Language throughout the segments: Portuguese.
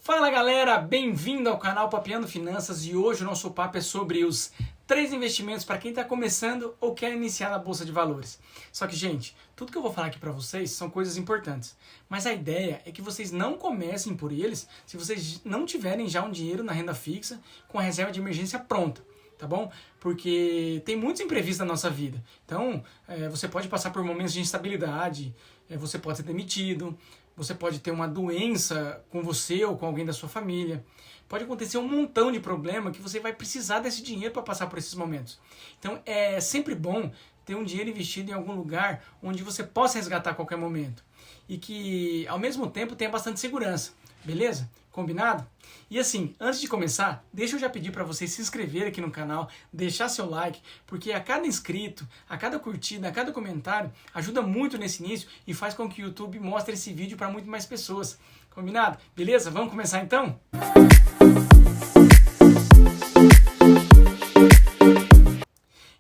Fala galera, bem-vindo ao canal Papeando Finanças e hoje o nosso papo é sobre os 3 investimentos para quem está começando ou quer iniciar na Bolsa de Valores. Só que, gente, tudo que eu vou falar aqui para vocês são coisas importantes, mas a ideia é que vocês não comecem por eles se vocês não tiverem já um dinheiro na renda fixa com a reserva de emergência pronta. Tá bom? Porque tem muitos imprevistos na nossa vida. Então, você pode passar por momentos de instabilidade, você pode ser demitido, você pode ter uma doença com você ou com alguém da sua família. Pode acontecer um montão de problema que você vai precisar desse dinheiro para passar por esses momentos. Então, é sempre bom ter um dinheiro investido em algum lugar onde você possa resgatar a qualquer momento. E que, ao mesmo tempo, tenha bastante segurança. Beleza? Combinado? E assim, antes de começar, deixa eu já pedir para vocês se inscreverem aqui no canal, deixar seu like, porque a cada inscrito, a cada curtida, a cada comentário, ajuda muito nesse início e faz com que o YouTube mostre esse vídeo para muito mais pessoas. Combinado? Beleza? Vamos começar então?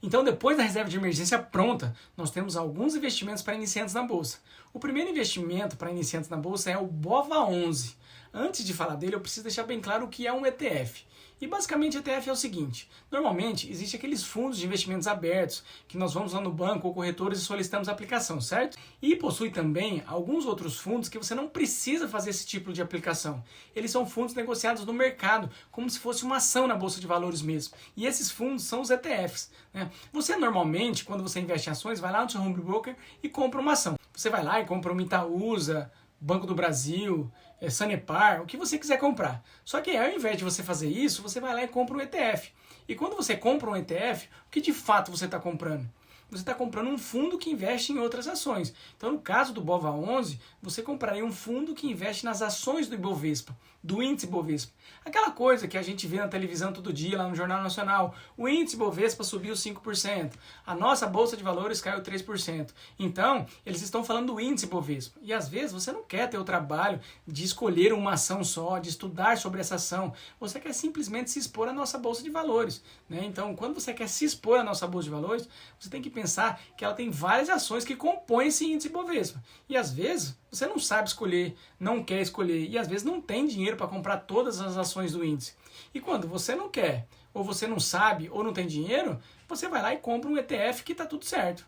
Então, depois da reserva de emergência pronta, nós temos alguns investimentos para iniciantes na Bolsa. O primeiro investimento para iniciantes na Bolsa é o BOVA11. Antes de falar dele, eu preciso deixar bem claro o que é um ETF. E basicamente ETF é o seguinte: normalmente existem aqueles fundos de investimentos abertos que nós vamos lá no banco ou corretores e solicitamos a aplicação, certo? E possui também alguns outros fundos que você não precisa fazer esse tipo de aplicação. Eles são fundos negociados no mercado, como se fosse uma ação na Bolsa de Valores mesmo. E esses fundos são os ETFs, né? Você normalmente, quando você investe em ações, vai lá no seu home broker e compra uma ação. Você vai lá e compra uma Itaúsa, Banco do Brasil, Sanepar, o que você quiser comprar. Só que ao invés de você fazer isso, você vai lá e compra um ETF. E quando você compra um ETF, o que de fato você está comprando? Você está comprando um fundo que investe em outras ações. Então, no caso do BOVA11, você compraria um fundo que investe nas ações do Ibovespa, do índice Ibovespa. Aquela coisa que a gente vê na televisão todo dia, lá no Jornal Nacional. O índice Ibovespa subiu 5%. A nossa Bolsa de Valores caiu 3%. Então, eles estão falando do índice Ibovespa. E às vezes você não quer ter o trabalho de escolher uma ação só, de estudar sobre essa ação. Você quer simplesmente se expor à nossa Bolsa de Valores, né? Então, quando você quer se expor à nossa Bolsa de Valores, você tem que pensar que ela tem várias ações que compõem esse índice Ibovespa. E às vezes você não sabe escolher, não quer escolher e às vezes não tem dinheiro para comprar todas as ações do índice. E quando você não quer, ou você não sabe, ou não tem dinheiro, você vai lá e compra um ETF que está tudo certo.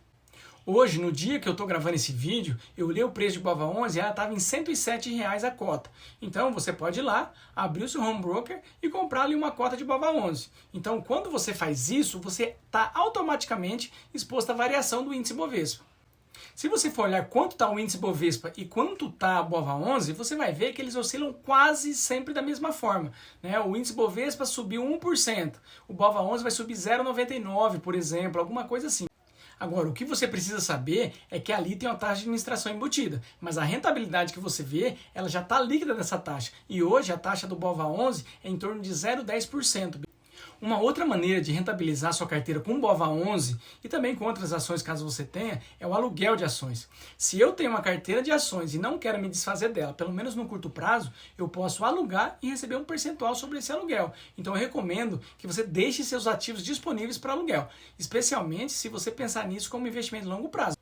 Hoje, no dia que eu estou gravando esse vídeo, eu olhei o preço de BOVA11 e ela estava em R$ 107 a cota. Então, você pode ir lá, abrir o seu home broker e comprar ali uma cota de BOVA11. Então, quando você faz isso, você está automaticamente exposto à variação do índice Bovespa. Se você for olhar quanto está o índice Bovespa e quanto está a BOVA11, você vai ver que eles oscilam quase sempre da mesma forma, né? O índice Bovespa subiu 1%, o BOVA11 vai subir 0,99%, por exemplo, alguma coisa assim. Agora, o que você precisa saber é que ali tem uma taxa de administração embutida, mas a rentabilidade que você vê, ela já está líquida dessa taxa. E hoje a taxa do BOVA11 é em torno de 0,10%. Uma outra maneira de rentabilizar sua carteira com BOVA11 e também com outras ações, caso você tenha, é o aluguel de ações. Se eu tenho uma carteira de ações e não quero me desfazer dela, pelo menos no curto prazo, eu posso alugar e receber um percentual sobre esse aluguel. Então eu recomendo que você deixe seus ativos disponíveis para aluguel, especialmente se você pensar nisso como investimento de longo prazo.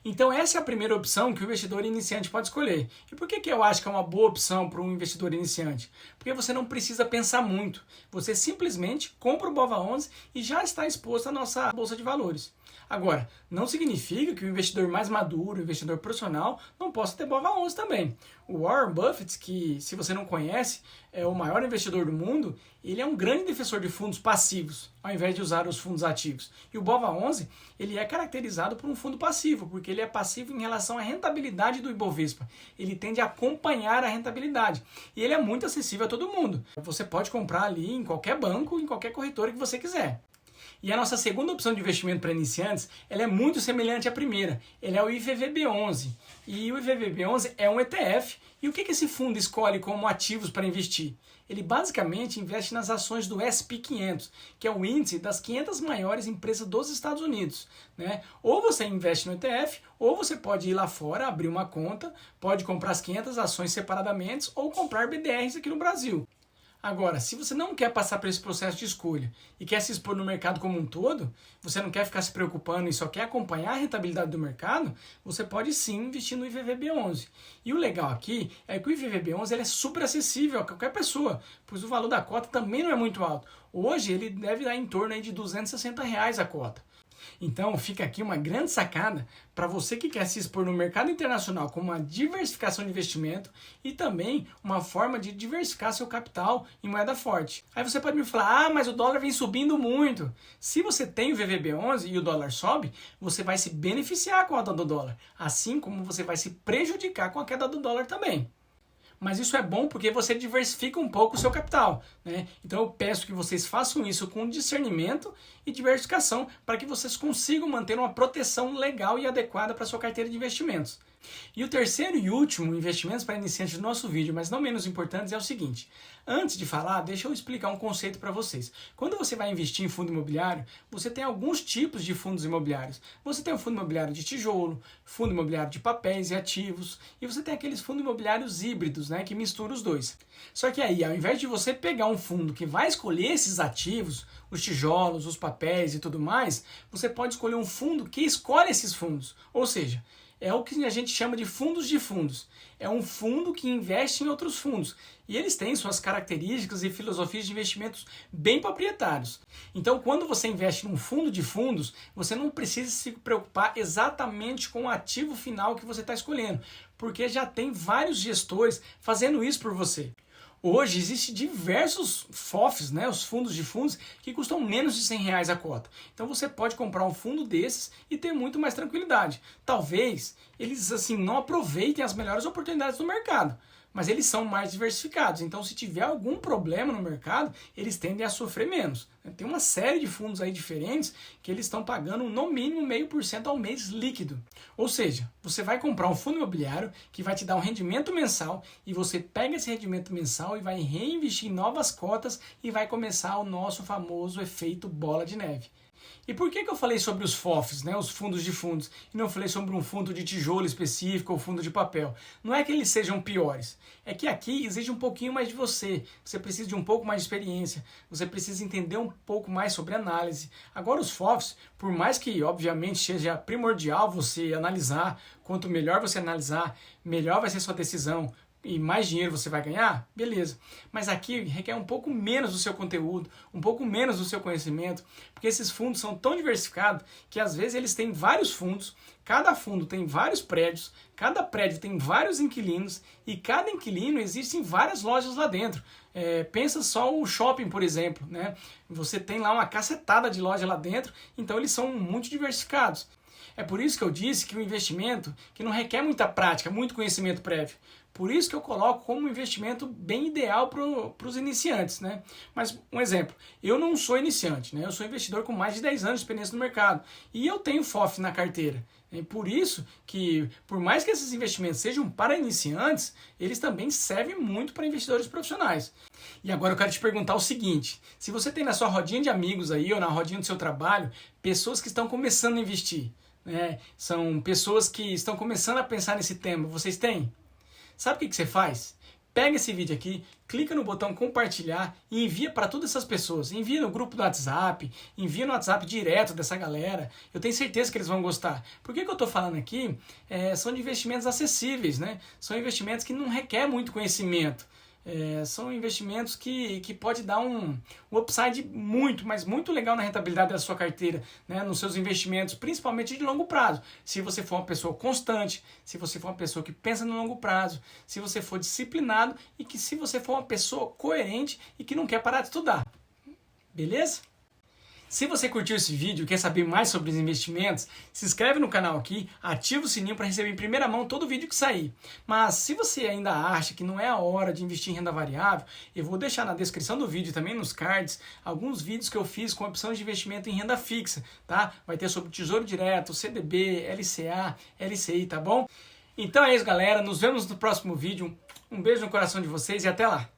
Então essa é a primeira opção que o investidor iniciante pode escolher. E por que eu acho que é uma boa opção para um investidor iniciante? Porque você não precisa pensar muito. Você simplesmente compra o BOVA11 e já está exposto à nossa Bolsa de Valores. Agora, não significa que o investidor mais maduro, o investidor profissional, não possa ter BOVA11 também. O Warren Buffett, que se você não conhece, é o maior investidor do mundo, ele é um grande defensor de fundos passivos, ao invés de usar os fundos ativos. E o BOVA11, ele é caracterizado por um fundo passivo, porque ele é passivo em relação à rentabilidade do Ibovespa. Ele tende a acompanhar a rentabilidade. E ele é muito acessível a todo mundo. Você pode comprar ali em qualquer banco, em qualquer corretora que você quiser. E a nossa segunda opção de investimento para iniciantes, ela é muito semelhante à primeira. Ele é o IVVB11. E o IVVB11 é um ETF. E o que esse fundo escolhe como ativos para investir? Ele basicamente investe nas ações do S&P 500, que é o índice das 500 maiores empresas dos Estados Unidos, né? Ou você investe no ETF, ou você pode ir lá fora, abrir uma conta, pode comprar as 500 ações separadamente ou comprar BDRs aqui no Brasil. Agora, se você não quer passar por esse processo de escolha e quer se expor no mercado como um todo, você não quer ficar se preocupando e só quer acompanhar a rentabilidade do mercado, você pode sim investir no IVVB11. E o legal aqui é que o IVVB11 ele é super acessível a qualquer pessoa, pois o valor da cota também não é muito alto. Hoje ele deve dar em torno aí de R$260 a cota. Então fica aqui uma grande sacada para você que quer se expor no mercado internacional com uma diversificação de investimento e também uma forma de diversificar seu capital em moeda forte. Aí você pode me falar, mas o dólar vem subindo muito. Se você tem o VVB11 e o dólar sobe, você vai se beneficiar com a queda do dólar, assim como você vai se prejudicar com a queda do dólar também. Mas isso é bom porque você diversifica um pouco o seu capital, né? Então eu peço que vocês façam isso com discernimento e diversificação para que vocês consigam manter uma proteção legal e adequada para a sua carteira de investimentos. E o terceiro e último investimentos para iniciantes do nosso vídeo, mas não menos importantes, é o seguinte. Antes de falar, deixa eu explicar um conceito para vocês. Quando você vai investir em fundo imobiliário, você tem alguns tipos de fundos imobiliários. Você tem o fundo imobiliário de tijolo, fundo imobiliário de papéis e ativos, e você tem aqueles fundos imobiliários híbridos, né, que misturam os dois. Só que aí, ao invés de você pegar um fundo que vai escolher esses ativos, os tijolos, os papéis e tudo mais, você pode escolher um fundo que escolhe esses fundos. Ou seja, é o que a gente chama de fundos de fundos. É um fundo que investe em outros fundos. E eles têm suas características e filosofias de investimentos bem proprietários. Então, quando você investe num fundo de fundos, você não precisa se preocupar exatamente com o ativo final que você está escolhendo, porque já tem vários gestores fazendo isso por você. Hoje existem diversos FOFs, né, os fundos de fundos, que custam menos de R$100 a cota. Então você pode comprar um fundo desses e ter muito mais tranquilidade. Talvez eles assim não aproveitem as melhores oportunidades do mercado, mas eles são mais diversificados. Então se tiver algum problema no mercado, eles tendem a sofrer menos. Tem uma série de fundos aí diferentes que eles estão pagando no mínimo 0,5% ao mês líquido. Ou seja, você vai comprar um fundo imobiliário que vai te dar um rendimento mensal e você pega esse rendimento mensal e vai reinvestir em novas cotas e vai começar o nosso famoso efeito bola de neve. E por que eu falei sobre os FOFs, né, os fundos de fundos, e não falei sobre um fundo de tijolo específico ou fundo de papel? Não é que eles sejam piores, é que aqui exige um pouquinho mais de você, você precisa de um pouco mais de experiência, você precisa entender um pouco mais sobre análise. Agora os FOFs, por mais que obviamente seja primordial você analisar, quanto melhor você analisar, melhor vai ser sua decisão, e mais dinheiro você vai ganhar, beleza. Mas aqui requer um pouco menos do seu conteúdo, um pouco menos do seu conhecimento, porque esses fundos são tão diversificados que às vezes eles têm vários fundos, cada fundo tem vários prédios, cada prédio tem vários inquilinos e cada inquilino existem várias lojas lá dentro. Pensa só o shopping, por exemplo, né? Você tem lá uma cacetada de loja lá dentro, então eles são muito diversificados. É por isso que eu disse que o investimento que não requer muita prática, muito conhecimento prévio. Por isso que eu coloco como um investimento bem ideal para os iniciantes, né? Mas um exemplo, eu não sou iniciante, né? Eu sou investidor com mais de 10 anos de experiência no mercado e eu tenho FOF na carteira. É por isso que, por mais que esses investimentos sejam para iniciantes, eles também servem muito para investidores profissionais. E agora eu quero te perguntar o seguinte, se você tem na sua rodinha de amigos aí ou na rodinha do seu trabalho, pessoas que estão começando a investir, né? São pessoas que estão começando a pensar nesse tema, vocês têm? Sabe o que você faz? Pega esse vídeo aqui, clica no botão compartilhar e envia para todas essas pessoas. Envia no grupo do WhatsApp, envia no WhatsApp direto dessa galera. Eu tenho certeza que eles vão gostar. Por que eu estou falando aqui? São de investimentos acessíveis, né? São investimentos que não requer muito conhecimento. São investimentos que pode dar um upside muito, mas muito legal na rentabilidade da sua carteira, né, nos seus investimentos, principalmente de longo prazo. Se você for uma pessoa constante, se você for uma pessoa que pensa no longo prazo, se você for disciplinado e que se você for uma pessoa coerente e que não quer parar de estudar. Beleza? Se você curtiu esse vídeo e quer saber mais sobre os investimentos, se inscreve no canal aqui, ativa o sininho para receber em primeira mão todo vídeo que sair. Mas se você ainda acha que não é a hora de investir em renda variável, eu vou deixar na descrição do vídeo e também nos cards alguns vídeos que eu fiz com opções de investimento em renda fixa, tá? Vai ter sobre Tesouro Direto, CDB, LCA, LCI, tá bom? Então é isso, galera. Nos vemos no próximo vídeo. Um beijo no coração de vocês e até lá!